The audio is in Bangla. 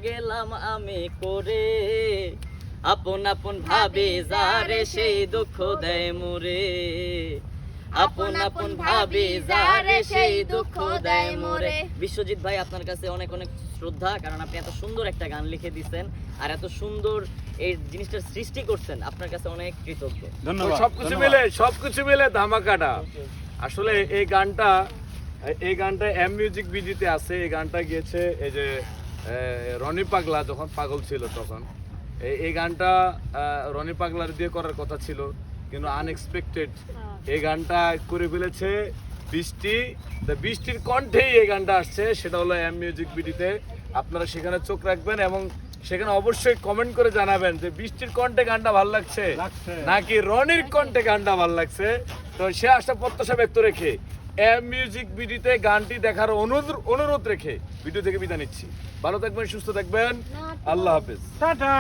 গেলাম আমি করে, আপন আপন ভাবে যারে সেই দুঃখ দেয় মোরে, আপন আপন ভাবে যারে সেই দুঃখ দেয় মোরে। বিশ্বজিৎ ভাই, আপনার কাছে অনেক অনেক শ্রদ্ধা, কারণ আপনি এত সুন্দর একটা গান লিখে দিয়েছেন আর এত সুন্দর এই জিনিসটার সৃষ্টি করছেন, আপনার কাছে অনেক কৃতজ্ঞ। ধন্যবাদ। সবকিছু মিলে ধামাকাটা। আসলে এই গানটা এম মিউজিক ভিডিওতে আছে। এই গানটা গিয়েছে এই যে রনি পাগলা, যখন পাগল ছিল তখন এই গানটা রনি পাগলার দিয়ে করার কথা ছিল, কিন্তু আনএক্সপেক্টেড এই গানটা করে ফেলেছে বৃষ্টির কণ্ঠেই এই গানটা আসছে। সেটা হলো এম মিউজিক ভিডিওতে। আপনারা সেখানে চোখ রাখবেন এবং সেখানে অবশ্যই কমেন্ট করে জানাবেন যে বৃষ্টির কণ্ঠে গানটা ভালো লাগছে নাকি রনির কণ্ঠে গানটা ভালো লাগছে। তো সে আশা প্রত্যাশা ব্যক্ত রেখে এম মিউজিক ভিডিওতে গানটি দেখার অনুরোধ রেখে ভিডিও থেকে বিদায় নিচ্ছি। ভালো থাকবেন, সুস্থ থাকবেন, আল্লাহ হাফেজ, টাটা।